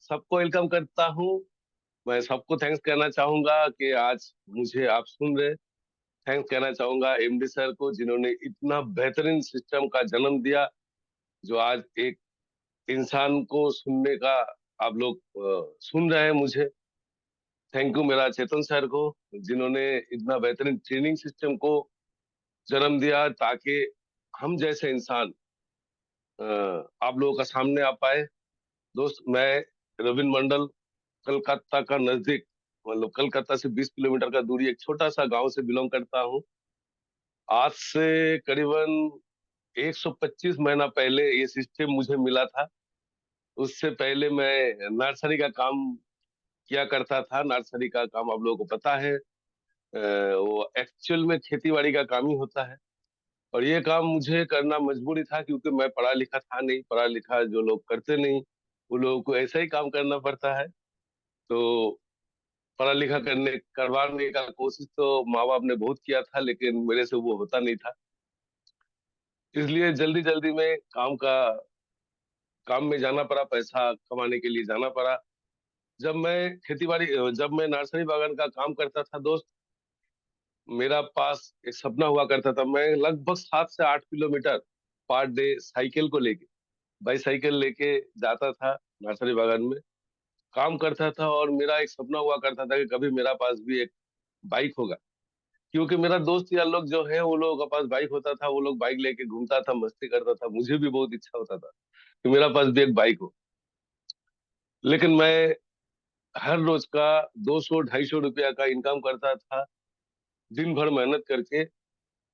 सबको वेलकम करता हूँ। मैं सबको थैंक्स कहना चाहूंगा कि आज मुझे आप सुन रहे। थैंक्स कहना चाहूंगा एमडी सर को, जिन्होंने इतना बेहतरीन सिस्टम का जन्म दिया, जो आज एक इंसान को सुनने का आप लोग सुन रहे हैं मुझे। थैंक यू मेरा चेतन सर को, जिन्होंने इतना बेहतरीन ट्रेनिंग सिस्टम को जन्म दिया, ताकि हम जैसे इंसान आप लोगों का सामने आ पाए। दोस्त, मैं रविंद्र मंडल, कलकत्ता का नजदीक, मतलब कलकत्ता से 20 किलोमीटर का दूरी एक छोटा सा गांव से बिलोंग करता हूँ। आज से करीबन 125 महीना पहले ये सिस्टम मुझे मिला था। उससे पहले मैं नर्सरी का काम किया करता था। नर्सरी का काम आप लोगों को पता है, वो एक्चुअल में खेती बाड़ी का काम ही होता है। और ये काम मुझे करना मजबूरी था, क्योंकि मैं पढ़ा लिखा था नहीं। पढ़ा लिखा जो लोग करते नहीं, वो लोगों को ऐसा ही काम करना पड़ता है। तो पढ़ा लिखा करवाने का कोशिश तो माँ बाप ने बहुत किया था, लेकिन मेरे से वो होता नहीं था। इसलिए जल्दी जल्दी में काम में जाना पड़ा, पैसा कमाने के लिए जाना पड़ा। जब मैं खेती बाड़ी जब मैं नर्सरी बागान का काम करता था दोस्त, मेरा पास एक सपना हुआ करता था। मैं लगभग 7 से 8 किलोमीटर पर डे साइकिल को लेके, बाईसाइकिल लेके जाता था नर्सरी बागान में, काम करता था। और मेरा एक सपना हुआ करता था कि कभी मेरा पास भी एक बाइक होगा। क्योंकि मेरा दोस्त यार लोग जो है, वो लोगों के पास बाइक होता था, वो लोग बाइक लेके घूमता था, मस्ती करता था। मुझे भी बहुत इच्छा होता था कि मेरा पास भी एक बाइक हो। लेकिन मैं हर रोज का 200 250 रुपया का इनकम करता था, दिन भर मेहनत करके।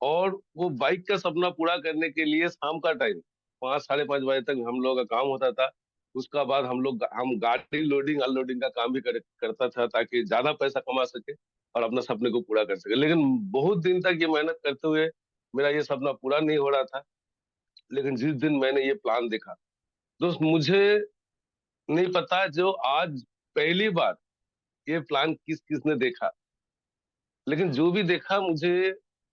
और वो बाइक का सपना पूरा करने के लिए शाम का टाइम 5 साढ़े 5 बजे तक हम लोग का काम होता था। उसका बाद हम गाड़ी लोडिंग अनलोडिंग का काम भी करता था, ताकि ज्यादा पैसा कमा सके और अपना सपने को पूरा कर सके। लेकिन बहुत दिन तक ये मेहनत करते हुए मेरा ये सपना पूरा नहीं हो रहा था। लेकिन जिस दिन मैंने ये प्लान देखा दोस्त, मुझे नहीं पता जो आज पहली बार ये प्लान किस किसने देखा, लेकिन जो भी देखा, मुझे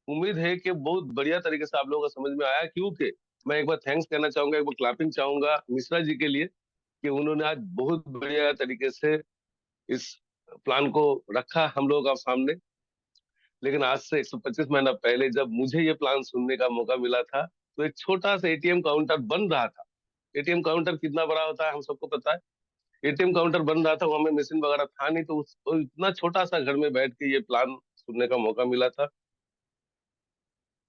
उम्मीद है कि बहुत बढ़िया तरीके से आप लोगों को समझ में आया। क्योंकि मैं एक बार थैंक्स कहना चाहूंगा, एक बार क्लैपिंग चाहूंगा मिश्रा जी के लिए, कि उन्होंने आज बहुत बढ़िया तरीके से इस प्लान को रखा हम लोगों का सामने। लेकिन आज से 125 महीना पहले जब मुझे ये प्लान सुनने का मौका मिला था, तो एक छोटा सा एटीएम काउंटर बन रहा था। एटीएम काउंटर कितना बड़ा होता है हम सबको पता है। एटीएम काउंटर बन रहा था, वहां में मशीन वगैरह था नहीं, तो तो इतना छोटा सा घर में बैठ के ये प्लान सुनने का मौका मिला था।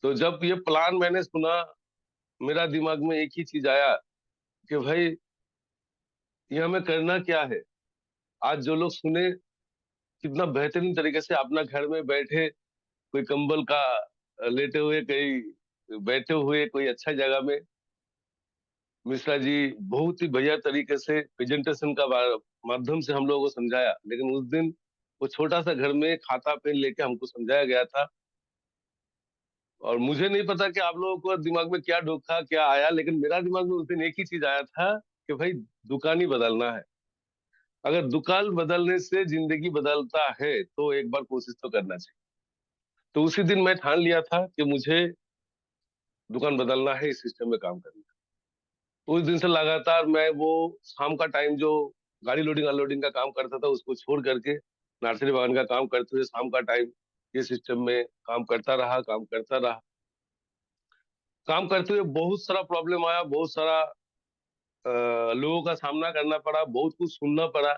तो जब ये प्लान मैंने सुना, मेरा दिमाग में एक ही चीज आया कि भाई, ये हमें करना क्या है। आज जो लोग सुने, कितना बेहतरीन तरीके से अपना घर में बैठे, कोई कंबल का लेटे हुए, कहीं बैठे हुए कोई अच्छा जगह में, मिश्रा जी बहुत ही बढ़िया तरीके से प्रेजेंटेशन का माध्यम से हम लोगों को समझाया। लेकिन उस दिन वो छोटा सा घर में खाता पेन लेके हमको समझाया गया था। और मुझे नहीं पता कि आप लोगों को दिमाग में क्या ढोखा क्या आया, लेकिन मेरा दिमाग में उस दिन एक ही चीज आया था कि भाई, दुकान ही बदलना है। अगर दुकान बदलने से जिंदगी बदलता है, तो एक बार कोशिश तो करना चाहिए। तो उसी दिन मैं ठान लिया था कि मुझे दुकान बदलना है, इस सिस्टम में काम करना है। उस दिन से लगातार मैं वो शाम का टाइम जो गाड़ी लोडिंग अनलोडिंग का काम करता था, उसको छोड़ करके नर्सरी बागान का काम करते हुए शाम का टाइम ये सिस्टम में काम करता रहा। काम करते हुए बहुत सारा प्रॉब्लम आया, बहुत सारा लोगों का सामना करना पड़ा, बहुत कुछ सुनना पड़ा।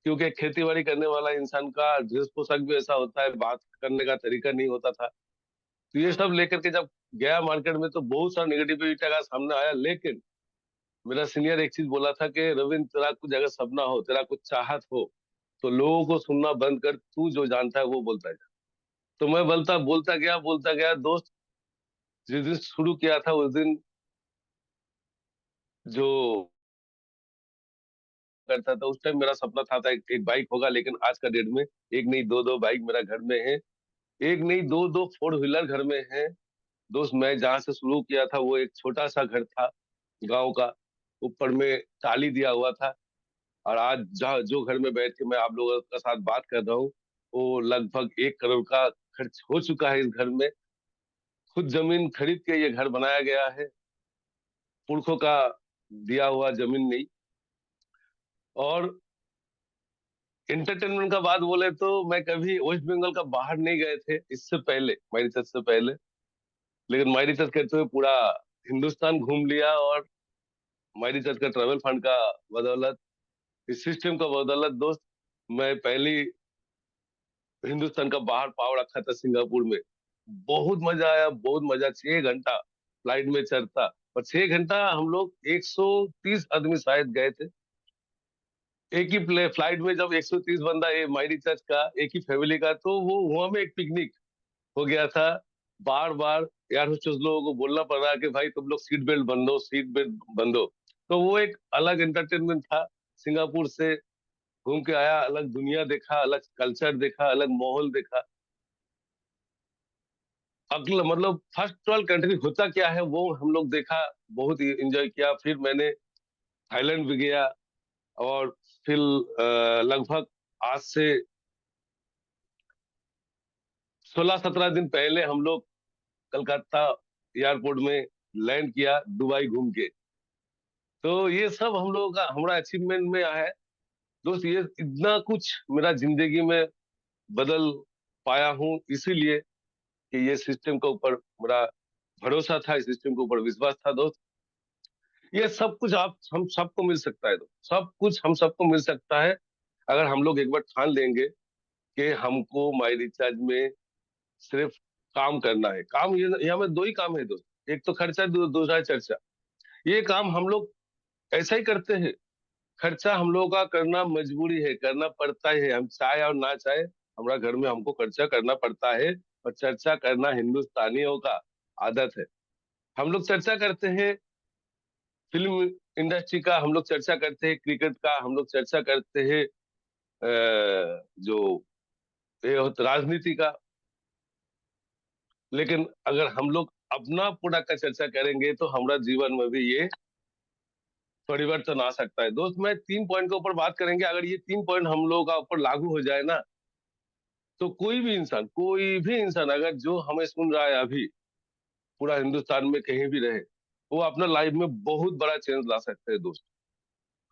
क्योंकि खेती बाड़ी करने वाला इंसान का ड्रेस पोशाक भी ऐसा होता है, बात करने का तरीका नहीं होता था। तो ये सब लेकर के जब गया मार्केट में, तो बहुत सारा नेगेटिविटी का सामना आया। लेकिन मेरा सीनियर एक चीज बोला था कि रविंद्र, तेरा कुछ अगर सपना हो, तेरा कुछ चाहत हो, तो लोगों को सुनना बंद कर, तू जो जानता है वो बोलता जा। तो मैं बोलता गया दोस्त। जिस दिन शुरू किया था, उस दिन जो करता था, उस टाइम मेरा सपना था एक बाइक होगा। लेकिन आज का डेट में एक नहीं दो दो बाइक मेरा घर में है। एक नहीं दो दो फोर व्हीलर घर में है। दोस्त, मैं जहाँ से शुरू किया था, वो एक छोटा सा घर था गांव का, ऊपर में टाली दिया हुआ था। और आज जहाँ जो घर में बैठ के मैं आप लोगों के साथ बात कर रहा हूँ, वो लगभग 1 करोड़ का खर्च हो चुका है इस घर में। खुद जमीन खरीद के ये घर बनाया गया है, पुरखों का दिया हुआ जमीन नहीं। और एंटरटेनमेंट का बात बोले तो मैं कभी वेस्ट बंगाल का बाहर नहीं गए थे इससे पहले, माई रिसर्च से पहले। लेकिन माई रिसर्च करते हुए पूरा हिंदुस्तान घूम लिया। और माई रिसर्च का ट्रैवल फंड का बदौलत, इस सिस्टम का बदौलत दोस्त, मैं पहली हिंदुस्तान का बाहर पाव रखा था सिंगापुर में। बहुत मजा आया, बहुत मजा। 6 घंटा फ्लाइट में चढ़ता, और 6 घंटा हम लोग 130 आदमी शायद गए थे एक ही प्ले फ्लाइट में। जब 130 बंदा, ये माई रिसर्च का एक ही फैमिली का, तो वो वहां में एक पिकनिक हो गया था। बार बार यार होस्टेस लोगों को बोलना पड़ रहा कि भाई तुम लोग सीट बेल्ट बंधो, सीट बेल्ट बंधो। तो वो एक अलग एंटरटेनमेंट था। सिंगापुर से घूम के आया, अलग दुनिया देखा, अलग कल्चर देखा, अलग माहौल देखा। अगला मतलब फर्स्ट वर्ल्ड कंट्री होता क्या है वो हम लोग देखा, बहुत एंजॉय किया। फिर मैंने थाईलैंड भी गया। और फिर लगभग आज से 16-17 दिन पहले हम लोग कलकत्ता एयरपोर्ट में लैंड किया, दुबई घूम के। तो ये सब हम लोगों का, हमारा अचीवमेंट में है दोस्त। ये इतना कुछ मेरा जिंदगी में बदल पाया हूँ इसीलिए कि ये सिस्टम के ऊपर मेरा भरोसा था, इस सिस्टम के ऊपर विश्वास था दोस्त। ये सब कुछ आप हम सबको मिल सकता है दोस्त, सब कुछ हम सबको मिल सकता है अगर हम लोग एक बार ठान लेंगे कि हमको माई रिचार्ज में सिर्फ काम करना है। काम ये यहाँ में दो ही काम है दोस्त, एक तो खर्चा, दूसरा है चर्चा। ये काम हम लोग ऐसा ही करते हैं। खर्चा हम लोगों का करना मजबूरी है, करना पड़ता ही है, हम चाहे और ना चाहे। हमारा घर में हमको खर्चा करना पड़ता है। और चर्चा करना हिंदुस्तानियों का आदत है। हम लोग चर्चा करते हैं फिल्म इंडस्ट्री का, हम लोग चर्चा करते हैं क्रिकेट का, हम लोग चर्चा करते हैं जो ये राजनीति का। लेकिन अगर हम लोग अपना प्रोडक्ट का चर्चा करेंगे तो हमारा जीवन में भी ये परिवर्तन आ सकता है दोस्त। मैं 3 पॉइंट के ऊपर बात करेंगे। अगर ये 3 पॉइंट हम लोगों का ऊपर लागू हो जाए ना, तो कोई भी इंसान अगर जो हमें सुन रहा है अभी, पूरा हिंदुस्तान में कहीं भी रहे, वो अपना लाइफ में बहुत बड़ा चेंज ला सकते हैं दोस्त।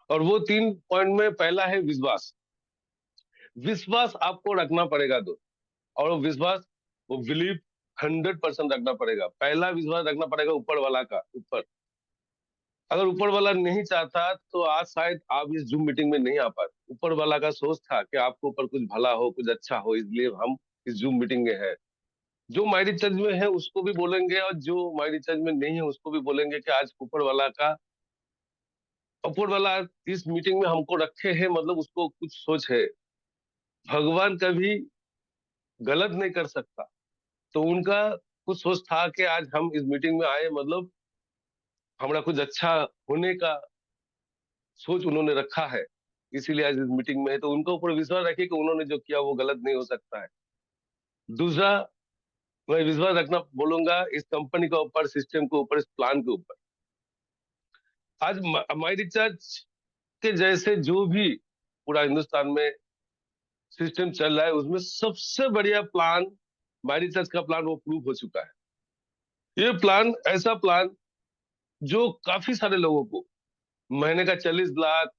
और वो 3 पॉइंट में पहला है विश्वास। विश्वास आपको रखना पड़ेगा दोस्त। और वो विश्वास, वो बिलीव 100% रखना पड़ेगा। पहला विश्वास रखना पड़ेगा ऊपर वाला का ऊपर। अगर ऊपर वाला नहीं चाहता तो आज शायद आप इस जूम मीटिंग में नहीं आ पाते। ऊपर वाला का सोच था कि आपके ऊपर कुछ भला हो, कुछ अच्छा हो, इसलिए हम इस जूम मीटिंग में है। जो माई रिचार्ज में है उसको भी बोलेंगे, और जो माई रिचार्ज में नहीं है उसको भी बोलेंगे कि आज ऊपर वाला इस मीटिंग में हमको रखे हैं, मतलब उसको कुछ सोच है। भगवान कभी गलत नहीं कर सकता। तो उनका कुछ सोच था कि आज हम इस मीटिंग में आए, मतलब हमारा कुछ अच्छा होने का सोच उन्होंने रखा है, इसीलिए आज इस मीटिंग में है। तो उनके ऊपर विश्वास रखिए कि उन्होंने जो किया वो गलत नहीं हो सकता है। दूसरा, मैं विश्वास रखना बोलूंगा इस कंपनी के ऊपर, सिस्टम के ऊपर, इस प्लान के ऊपर। आज माई रिचार्ज के जैसे जो भी पूरा हिंदुस्तान में सिस्टम चल रहा है, उसमें सबसे बढ़िया प्लान माई रिचार्ज का प्लान वो प्रूव हो चुका है। ये प्लान ऐसा प्लान जो काफी सारे लोगों को महीने का 40 लाख,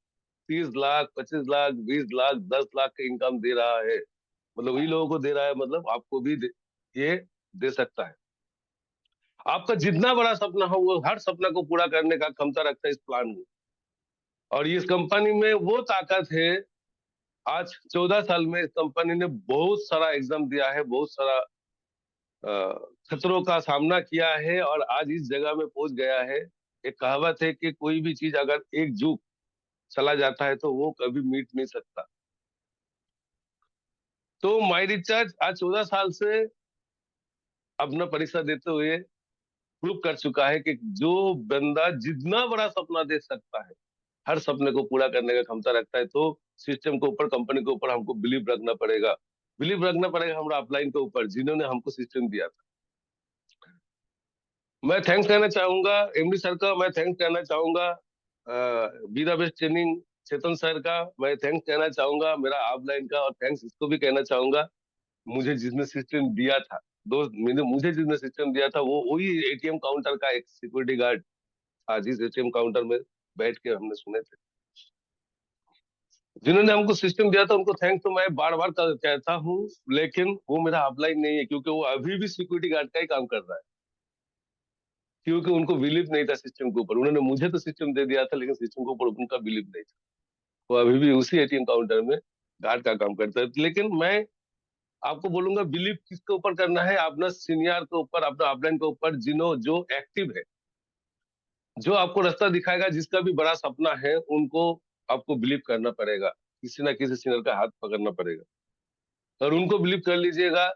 30 लाख, 25 लाख, 20 लाख, 10 लाख का इनकम दे रहा है। मतलब वही लोगों को दे रहा है, मतलब आपको भी ये दे सकता है। आपका जितना बड़ा सपना हो, वो हर सपना को पूरा करने का क्षमता रखता है इस प्लान में। और इस कंपनी में वो ताकत है। आज 14 साल में इस कंपनी ने बहुत सारा एग्जाम दिया है, बहुत सारा अ, खतरों का सामना किया है, और आज इस जगह में पहुंच गया है। एक कहावत है कि कोई भी चीज अगर एक जुग चला जाता है तो वो कभी मिट नहीं सकता। तो माई रिचार्ज आज 14 साल से अपना परीक्षा देते हुए प्रूव कर चुका है कि जो बंदा जितना बड़ा सपना देख सकता है, हर सपने को पूरा करने का क्षमता रखता है। तो सिस्टम के ऊपर, कंपनी के ऊपर हमको बिलीव रखना पड़ेगा। बिलीव रखना पड़ेगा हमारा अपलाइन के ऊपर, जिन्होंने हमको सिस्टम दिया था। मैं थैंक्स कहना चाहूंगा एमडी सर का, मैं थैंक्स कहना चाहूंगा B the best training Chetan sir का, मैं थैंक्स कहना चाहूंगा मेरा अपलाइन का, और थैंक्स इसको भी कहना चाहूंगा मुझे जिसने सिस्टम दिया था। दोस्त, मुझे जिसने सिस्टम दिया था वो वही एटीएम काउंटर का एक सिक्योरिटी गार्ड था, जिस एटीएम काउंटर में बैठ के हमने सुने थे। जिन्होंने हमको सिस्टम दिया था उनको थैंक्स तो मैं बार बार कहता हूँ, लेकिन वो मेरा अपलाइन नहीं है, क्योंकि वो अभी भी सिक्योरिटी गार्ड का ही काम कर रहा है, क्योंकि उनको बिलीव नहीं था सिस्टम के ऊपर। उन्होंने मुझे तो सिस्टम दे दिया था, लेकिन सिस्टम के ऊपर उनका बिलीव नहीं था। वो अभी भी उसी एटीएम काउंटर में गार्ड का काम करता है। लेकिन मैं आपको बोलूंगा, बिलीव किसके ऊपर करना है? अपना सीनियर के ऊपर, अपना अपलाइन के ऊपर, जिन्हों जो एक्टिव है, जो आपको रास्ता दिखाएगा, जिसका भी बड़ा सपना है, उनको आपको बिलीव करना पड़ेगा। किसी ना किसी सीनियर का हाथ पकड़ना पड़ेगा, और उनको बिलीव कर लीजिएगा।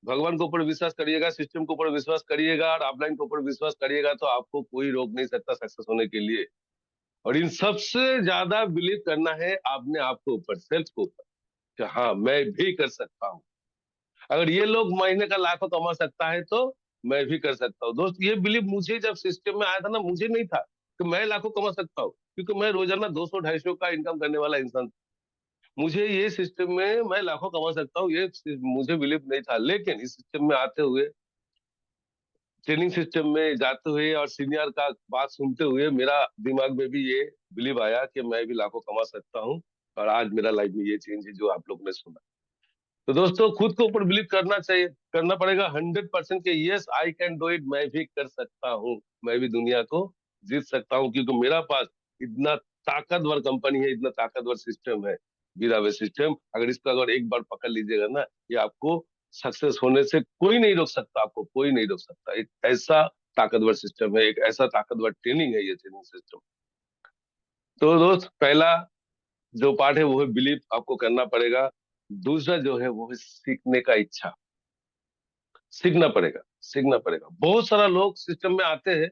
भगवान के ऊपर विश्वास करिएगा, सिस्टम के ऊपर विश्वास करिएगा, और अपलाइन के ऊपर विश्वास करिएगा, तो आपको कोई रोक नहीं सकता सक्सेस होने के लिए। और इन सबसे ज्यादा बिलीव करना है आपने आपके ऊपर, सेल्फ के ऊपर, कि हाँ मैं भी कर सकता हूँ। अगर ये लोग महीने का लाखों कमा सकता है, तो मैं भी कर सकता हूँ। दोस्त, ये बिलीव मुझे जब सिस्टम में आया था ना, मुझे नहीं था कि मैं लाखों कमा सकता हूँ, क्योंकि मैं रोजाना 200-250 का इनकम करने वाला इंसान था। मुझे ये सिस्टम में मैं लाखों कमा सकता हूँ, ये मुझे बिलीव नहीं था। लेकिन इस सिस्टम में आते हुए, ट्रेनिंग सिस्टम में जाते हुए, और सीनियर का बात सुनते हुए, मेरा दिमाग में भी ये बिलीव आया कि मैं भी लाखों कमा सकता हूँ। और आज मेरा लाइफ में ये चेंज है जो आप लोग ने सुना। तो दोस्तों, खुद के ऊपर बिलीव करना चाहिए, करना पड़ेगा 100% के yes I can do it, मैं भी कर सकता हूँ, मैं भी दुनिया को जीत सकता हूँ, क्योंकि मेरा पास इतना ताकतवर कंपनी है, इतना ताकतवर सिस्टम है, वीरावे सिस्टम। अगर इसको अगर एक बार पकड़ लीजिएगा ना, ये आपको सक्सेस होने से कोई नहीं रोक सकता, आपको कोई नहीं रोक सकता। एक ऐसा ताकतवर सिस्टम है, एक ऐसा ताकतवर ट्रेनिंग है ये ट्रेनिंग सिस्टम। तो दोस्त, पहला जो पार्ट है वो है बिलीव, आपको करना पड़ेगा। दूसरा जो है वो है सीखने का इच्छा। सीखना पड़ेगा, सीखना पड़ेगा। बहुत सारा लोग सिस्टम में आते हैं,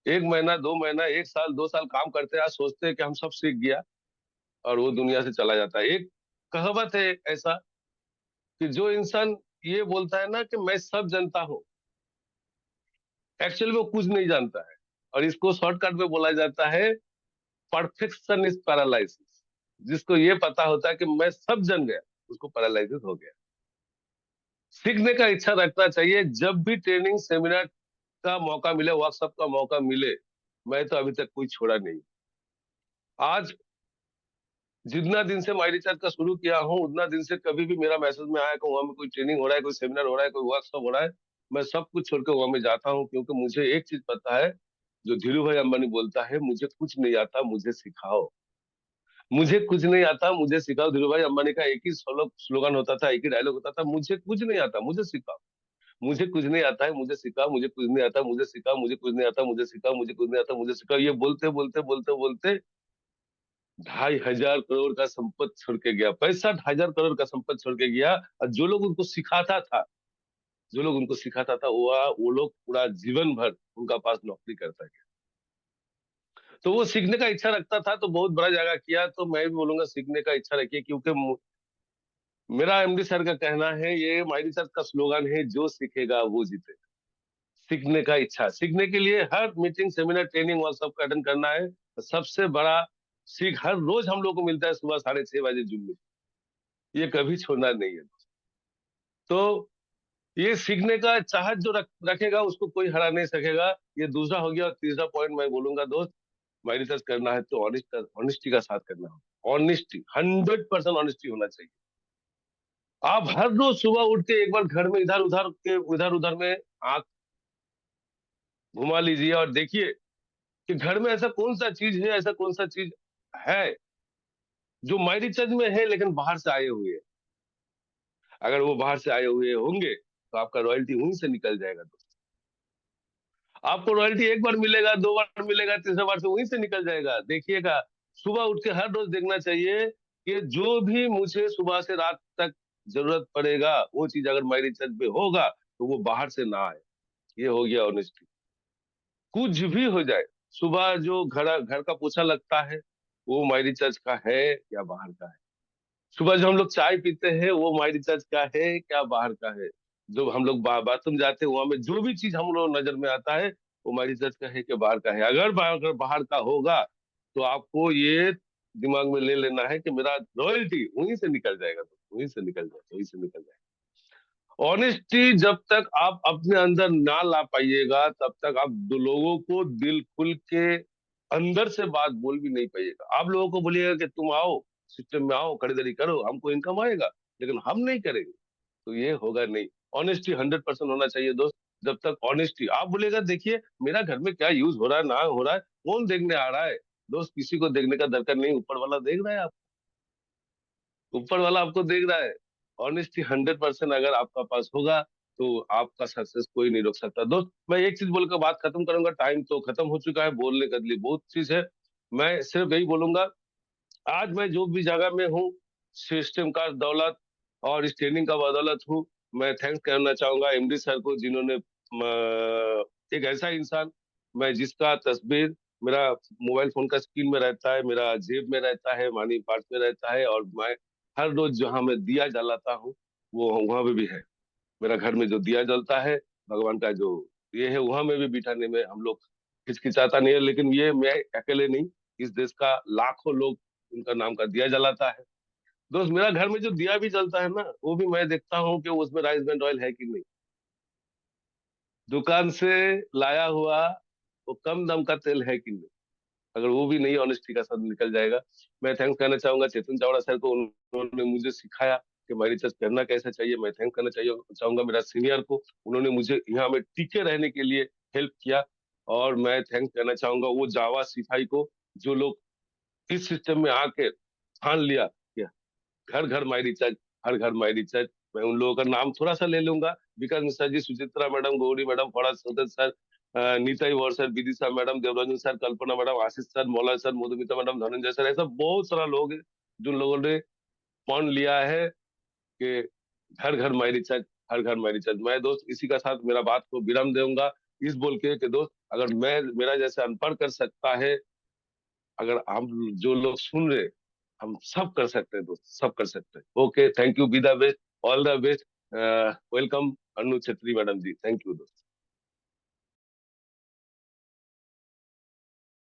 1 महीना 2 महीना 1 साल 2 साल काम करते हैं, आज सोचते हैं कि हम सब सीख गया, और वो दुनिया से चला जाता है। एक कहावत है ऐसा, कि जो इंसान ये बोलता है ना कि मैं सब जानता हूँ, एक्चुअली वो कुछ नहीं जानता है। और इसको शॉर्टकट में बोला जाता है, परफेक्शन इज पैरालिसिस। जिसको ये पता होता है कि मैं सब जान गया, उसको पैरालिसिस हो गया। सीखने का इच्छा रखना चाहिए। जब भी ट्रेनिंग सेमिनार का मौका मिले, वर्कशॉप का मौका मिले, मैं तो अभी तक कोई छोड़ा नहीं। आज जितना दिन से माई रिचार्ज का शुरू किया हूँ, उतना दिन से कभी भी मेरा मैसेज में आया कि वहां में कोई ट्रेनिंग हो रहा है, कोई सेमिनार हो रहा है, कोई वर्कशॉप हो रहा है, मैं सब कुछ छोड़ के वहां में जाता हूँ। क्योंकि मुझे एक चीज पता है, जो धीरू भाई अंबानी बोलता है, मुझे कुछ नहीं आता, मुझे सिखाओ। मुझे कुछ नहीं आता, मुझे सिखाओ। धीरू भाई अंबानी का एक ही स्लोगन होता था, एक ही डायलॉग होता था, मुझे कुछ नहीं आता, मुझे सिखाओ। मुझे कुछ नहीं आता है, मुझे सिखाओ। मुझे कुछ नहीं आता, मुझे सिखाओ। मुझे कुछ नहीं आता, मुझे सिखाओ। मुझे कुछ नहीं आता, मुझे सिखाओ। ये बोलते बोलते बोलते बोलते 2,500 करोड़ का संपत्ति छोड़ के गया, 65,000 करोड़ का संपत्ति छोड़ के गया। और जो लोग उनको सिखाता था, जो लोग उनको सिखाता था, वो लोग पूरा जीवन भर उनका पास नौकरी करता गया। तो वो सीखने का इच्छा रखता था, तो बहुत बड़ा जगह किया। तो मैं भी बोलूंगा, सीखने का इच्छा रखिए, क्योंकि मेरा एमडी सर का कहना है, ये माइरी सर का स्लोगन है, जो सीखेगा वो जीतेगा। सीखने का इच्छा, सीखने के लिए हर मीटिंग सेमिनार ट्रेनिंग वर्कशॉप का अटेंड करना है। तो सबसे बड़ा सीख हर रोज हम लोग को मिलता है, सुबह 6:30 बजे जूम में। ये कभी छोड़ना नहीं है। तो ये सीखने का चाहत जो रखेगा, उसको कोई हरा नहीं सकेगा। ये दूसरा हो गया। और तीसरा पॉइंट मैं बोलूंगा दोस्त, माई रिसर्च करना है तो ऑनेस्टी का साथ करना हो। ऑनेस्टी, 100% ऑनेस्टी होना चाहिए। आप हर रोज सुबह उठ के एक बार घर में इधर उधर में आंख घुमा लीजिए, और देखिए कि घर में ऐसा कौन सा चीज है, ऐसा कौन सा चीज है जो माई रिसर्च में है, लेकिन बाहर से आए हुए हैं। अगर वो बाहर से आए हुए होंगे, तो आपका रॉयल्टी वहीं से निकल जाएगा दोस्त। आपको रॉयल्टी एक बार मिलेगा, 2 बार मिलेगा, तीसरा बार से वहीं से निकल जाएगा। देखिएगा, सुबह उठ के हर रोज देखना चाहिए कि जो भी मुझे सुबह से रात तक जरूरत पड़ेगा, वो चीज अगर मेरी रिसर्च पे होगा, तो वो बाहर से ना आए। ये हो गया ऑनेस्टी। कुछ भी हो जाए, सुबह जो घर घर का पोछा लगता है, वो माई रिचार्ज का है या बाहर का है। सुबह जो हम लोग चाय पीते हैं, वो माई रिचार्ज का है क्या बाहर का है। जो हम लोग बाथरूम जाते हैं, वहां में जो भी चीज हम लोग नजर में आता है, वो माई रिचार्ज का है कि बाहर का है। अगर बाहर का होगा, तो आपको ये दिमाग में ले लेना है कि मेरा रॉयल्टी वहीं से निकल जाएगा, तो वहीं से निकल जाएगा, वहीं से निकल जाएगा। ऑनेस्टी जब तक आप अपने अंदर ना ला पाइएगा, तब तक आप दो लोगों को दिल खुल के अंदर से बात बोल भी नहीं पाइएगा। आप लोगों को बोलिएगा कि तुम आओ, सिस्टम में आओ, खरीदारी करो, हमको इनकम आएगा, लेकिन हम नहीं करेंगे तो ये होगा नहीं। ऑनेस्टी 100% होना चाहिए दोस्त। जब तक ऑनेस्टी आप बोलेगा, देखिए मेरा घर में क्या यूज हो रहा है, ना हो रहा है, कौन देखने आ रहा है? दोस्त, किसी को देखने का दरकार नहीं, ऊपर वाला देख रहा है आप, ऊपर वाला आपको देख रहा है। ऑनेस्टी 100% अगर आपका पास होगा तो आपका सक्सेस कोई नहीं रोक सकता। दोस्त, मैं एक चीज बोलकर बात खत्म करूंगा, टाइम तो खत्म हो चुका है, बोलने के लिए बहुत चीज है। मैं सिर्फ यही बोलूंगा, आज मैं जो भी जगह में हूँ, सिस्टम का दौलत और इस ट्रेनिंग का बदौलत हूँ। मैं थैंक्स करना चाहूंगा एमडी सर को, जिन्होंने एक ऐसा इंसान, मैं जिसका तस्वीर मेरा मोबाइल फोन का स्क्रीन में रहता है, मेरा जेब में रहता है, मनी पर्स में रहता है, और मैं हर रोज जहाँ मैं दिया जलाता हूँ वो वहां पे भी है। मेरा घर में जो दिया जलता है, भगवान का जो ये है, वहां में भी बिठाने में हम लोग हिचकिचाता नहीं है। लेकिन ये मैं अकेले नहीं, इस देश का लाखों लोग उनका नाम का दिया जलाता है। दोस्त, मेरा घर में जो दिया भी जलता है ना, वो भी मैं देखता हूँ कि उसमें राइस ब्रांड ऑयल है कि नहीं, दुकान से लाया हुआ वो कम दाम का तेल है कि नहीं। अगर वो भी नहीं ऑनेस्टी का साथ निकल जाएगा। मैं थैंक्स करना चाहूंगा चेतन चावड़ा सर को, उन्होंने मुझे सिखाया कि हमारी रिसर्च करना कैसे चाहिए। मैं थैंक करना चाहिए चाहूंगा मेरा सीनियर को, उन्होंने मुझे यहाँ में टिके रहने के लिए हेल्प किया। और मैं थैंक्स करना चाहूंगा वो जावा सिपाही को, जो लोग इस सिस्टम में आके ठान लिया कि घर घर माई रिचार्ज, हर घर माई रिचार्ज। मैं उन लोगों का नाम थोड़ा सा ले लूंगा, Vikas Mishra ji, Suchitra madam, Gauri madam, Faraz Sadar sir, नीता वर sir, Vidisha madam, Devranjan sir, Kalpana madam, Ashish sir, Maula sir, Madhumita madam, Dhananjay sir, ऐसा बहुत सारा लोग हैं जिन लोगों ने मान लिया है कि घर घर माई रिचार्ज, हर घर माई रिचार्ज। मैं दोस्त इसी का साथ मेरा बात को विराम दूंगा, इस बोल के कि दोस्त, अगर मैं मेरा जैसे अनपढ़ कर सकता है, अगर हम जो लोग सुन रहे, हम सब कर सकते हैं दोस्त, सब कर सकते हैं। Okay, thank you, be the best, all the best, welcome Anu Chhetri madam ji, thank you दोस्त।